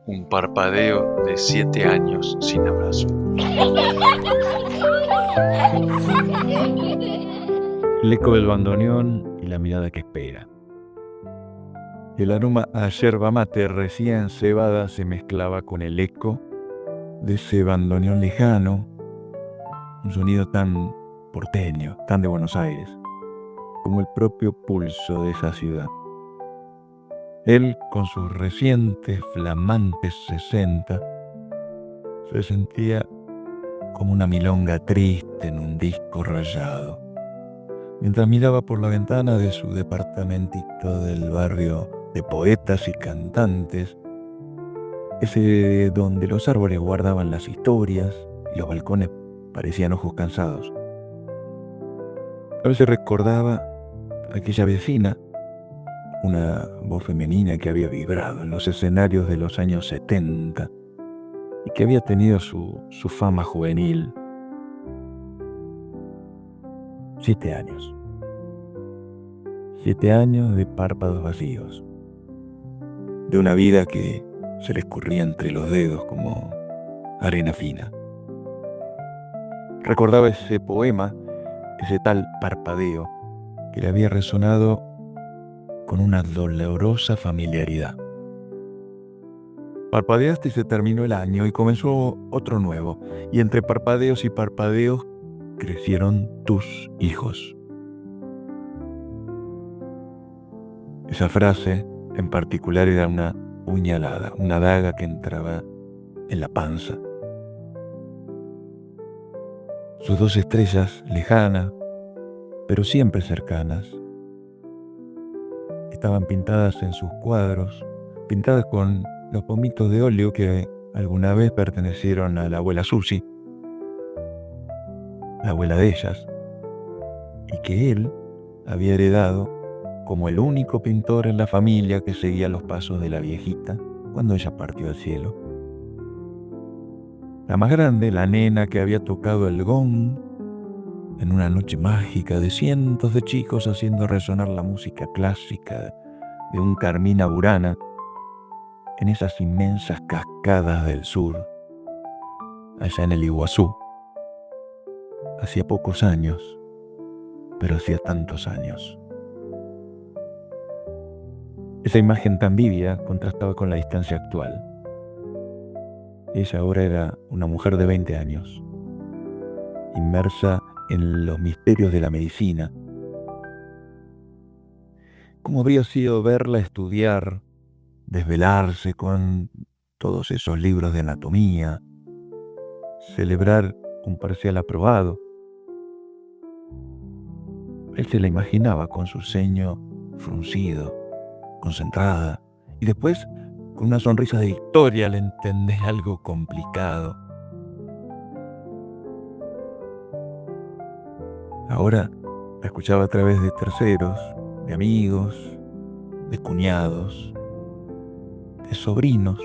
un parpadeo de 7 años sin abrazo. El eco del bandoneón y la mirada que espera. El aroma a yerba mate recién cebada se mezclaba con el eco de ese bandoneón lejano, un sonido tan porteño, tan de Buenos Aires, como el propio pulso de esa ciudad. Él, con sus recientes, flamantes 60, se sentía como una milonga triste en un disco rayado, mientras miraba por la ventana de su departamentito del barrio de poetas y cantantes, ese donde los árboles guardaban las historias y los balcones parecían ojos cansados. A veces recordaba a aquella vecina, una voz femenina que había vibrado en los escenarios de los años 70 y que había tenido su fama juvenil. 7 años. 7 años de párpados vacíos, de una vida que se le escurría entre los dedos como arena fina. Recordaba ese poema, ese tal parpadeo, que le había resonado con una dolorosa familiaridad. Parpadeaste y se terminó el año y comenzó otro nuevo, y entre parpadeos y parpadeos crecieron tus hijos. Esa frase en particular era una puñalada, una daga que entraba en la panza. Sus 2 estrellas, lejanas, pero siempre cercanas, estaban pintadas en sus cuadros, pintadas con los pomitos de óleo que alguna vez pertenecieron a la abuela Susi, la abuela de ellas, y que él había heredado como el único pintor en la familia que seguía los pasos de la viejita cuando ella partió al cielo. La más grande, la nena que había tocado el gong en una noche mágica de cientos de chicos haciendo resonar la música clásica de un Carmina Burana en esas inmensas cascadas del sur, allá en el Iguazú. Hacía pocos años, pero hacía tantos años. Esa imagen tan vívida contrastaba con la distancia actual. Ella ahora era una mujer de 20 años, inmersa en los misterios de la medicina. ¿Cómo habría sido verla estudiar, desvelarse con todos esos libros de anatomía, celebrar un parcial aprobado? Él se la imaginaba con su ceño fruncido, concentrada, y después con una sonrisa de victoria al entender algo complicado. Ahora la escuchaba a través de terceros, de amigos, de cuñados, de sobrinos.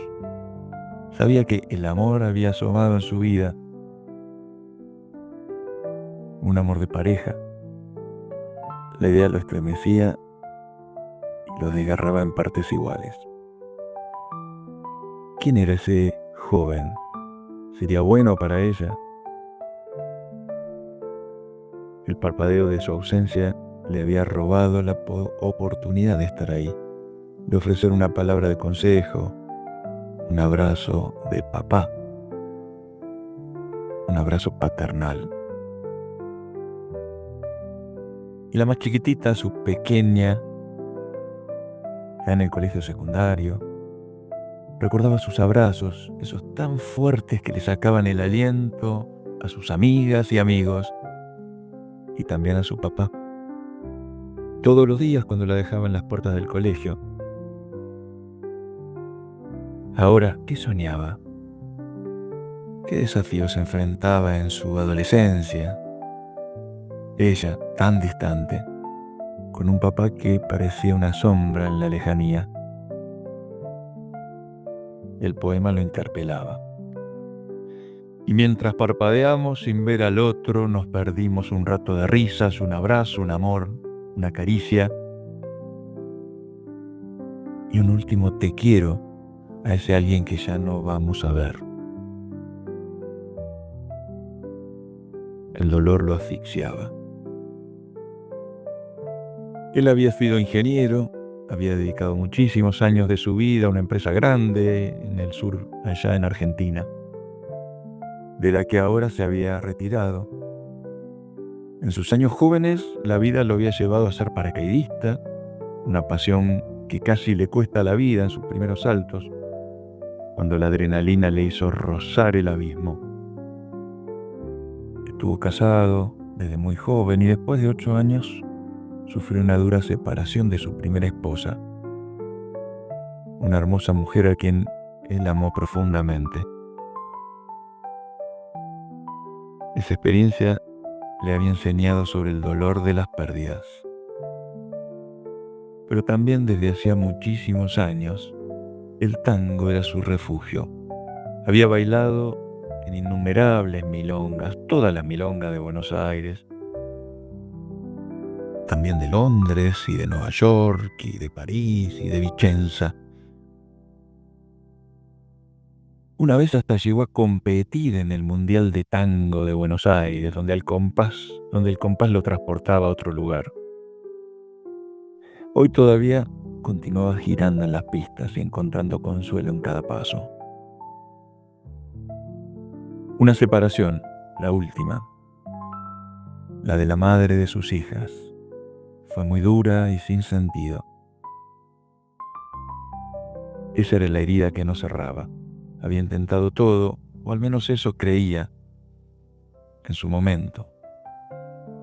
Sabía que el amor había asomado en su vida, un amor de pareja. La idea lo estremecía y lo desgarraba en partes iguales. ¿Quién era ese joven? ¿Sería bueno para ella? El parpadeo de su ausencia le había robado la oportunidad de estar ahí, de ofrecer una palabra de consejo, un abrazo de papá, un abrazo paternal. Y la más chiquitita, su pequeña, ya en el colegio secundario, recordaba sus abrazos, esos tan fuertes que le sacaban el aliento a sus amigas y amigos, y también a su papá. Todos los días cuando la dejaba en las puertas del colegio. Ahora, ¿qué soñaba? ¿Qué desafíos enfrentaba en su adolescencia? Ella, tan distante, con un papá que parecía una sombra en la lejanía. El poema lo interpelaba. Y mientras parpadeamos sin ver al otro, nos perdimos un rato de risas, un abrazo, un amor, una caricia y un último te quiero a ese alguien que ya no vamos a ver. El dolor lo asfixiaba. Él había sido ingeniero, había dedicado muchísimos años de su vida a una empresa grande en el sur, allá en Argentina, de la que ahora se había retirado. En sus años jóvenes, la vida lo había llevado a ser paracaidista, una pasión que casi le cuesta la vida en sus primeros saltos, cuando la adrenalina le hizo rozar el abismo. Estuvo casado desde muy joven y después de 8 años sufrió una dura separación de su primera esposa, una hermosa mujer a quien él amó profundamente. Esa experiencia le había enseñado sobre el dolor de las pérdidas. Pero también desde hacía muchísimos años, el tango era su refugio. Había bailado en innumerables milongas, todas las milongas de Buenos Aires, también de Londres y de Nueva York y de París y de Vicenza. Una vez hasta llegó a competir en el Mundial de Tango de Buenos Aires, donde el compás lo transportaba a otro lugar. Hoy todavía continuaba girando en las pistas y encontrando consuelo en cada paso. Una separación, la última, la de la madre de sus hijas, fue muy dura y sin sentido. Esa era la herida que no cerraba. Había intentado todo, o al menos eso creía en su momento.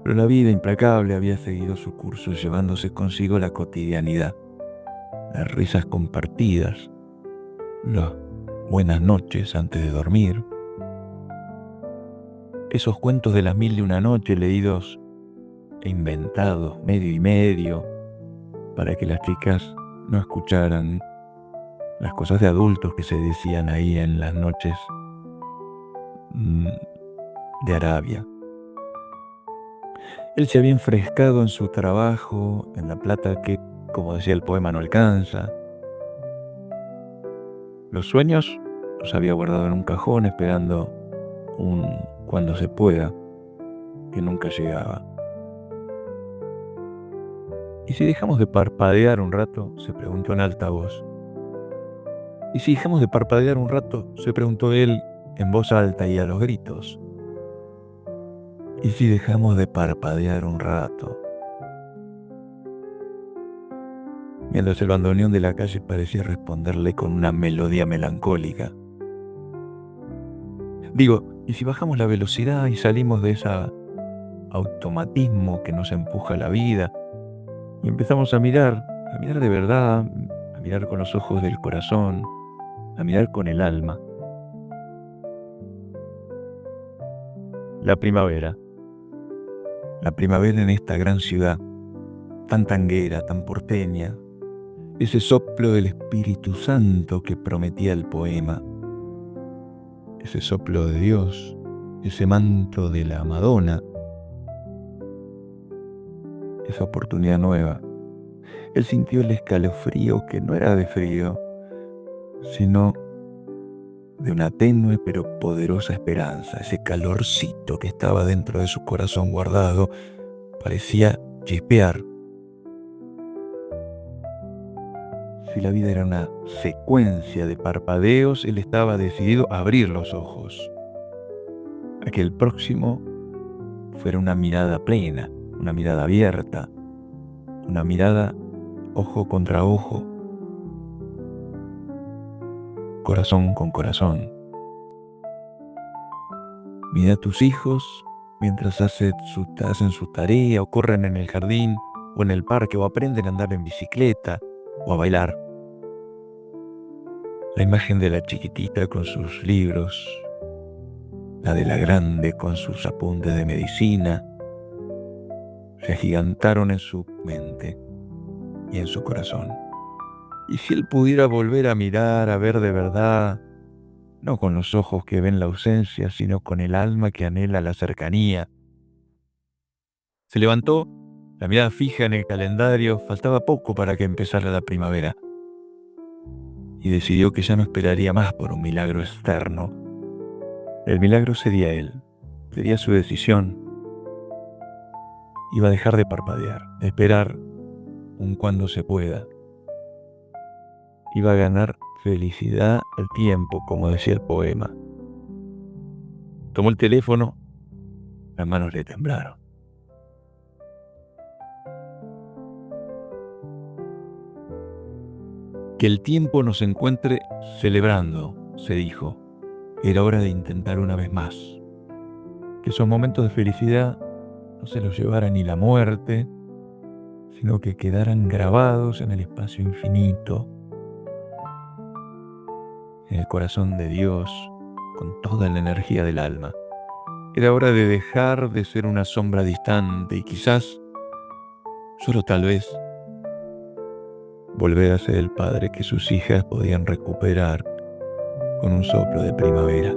Pero la vida implacable había seguido su curso, llevándose consigo la cotidianidad, las risas compartidas, las buenas noches antes de dormir, esos cuentos de las 1001 noche leídos e inventados medio y medio para que las chicas no escucharan las cosas de adultos que se decían ahí en las noches de Arabia. Él se había enfrescado en su trabajo, en la plata que, como decía el poema, no alcanza. Los sueños los había guardado en un cajón esperando un cuando se pueda, que nunca llegaba. ¿Y si dejamos de parpadear un rato?, se preguntó en alta voz. ¿Y si dejamos de parpadear un rato?, se preguntó él en voz alta y a los gritos. ¿Y si dejamos de parpadear un rato? Mientras el bandoneón de la calle parecía responderle con una melodía melancólica. Digo, ¿y si bajamos la velocidad y salimos de ese automatismo que nos empuja a la vida y empezamos a mirar de verdad, a mirar con los ojos del corazón, a mirar con el alma? La primavera en esta gran ciudad, tan tanguera, tan porteña, ese soplo del Espíritu Santo que prometía el poema, ese soplo de Dios, ese manto de la Madonna, esa oportunidad nueva. Él sintió el escalofrío que no era de frío, sino de una tenue pero poderosa esperanza. Ese calorcito que estaba dentro de su corazón guardado parecía chispear. Si la vida era una secuencia de parpadeos, él estaba decidido a abrir los ojos, a que el próximo fuera una mirada plena, una mirada abierta, una mirada ojo contra ojo, corazón con corazón. Mira a tus hijos mientras hacen su tarea o corren en el jardín o en el parque o aprenden a andar en bicicleta o a bailar. La imagen de la chiquitita con sus libros, la de la grande con sus apuntes de medicina, se agigantaron en su mente y en su corazón. Y si él pudiera volver a mirar, a ver de verdad, no con los ojos que ven la ausencia, sino con el alma que anhela la cercanía. Se levantó, la mirada fija en el calendario, faltaba poco para que empezara la primavera. y decidió que ya no esperaría más por un milagro externo. El milagro sería él, sería su decisión. Iba a dejar de parpadear, de esperar un cuando se pueda. Iba a ganar felicidad al tiempo, como decía el poema. Tomó el teléfono, las manos le temblaron. Que el tiempo nos encuentre celebrando, se dijo. Era hora de intentar una vez más. Que esos momentos de felicidad no se los llevara ni la muerte, sino que quedaran grabados en el espacio infinito, en el corazón de Dios, con toda la energía del alma. Era hora de dejar de ser una sombra distante y quizás, solo tal vez, volver a ser el padre que sus hijas podían recuperar con un soplo de primavera.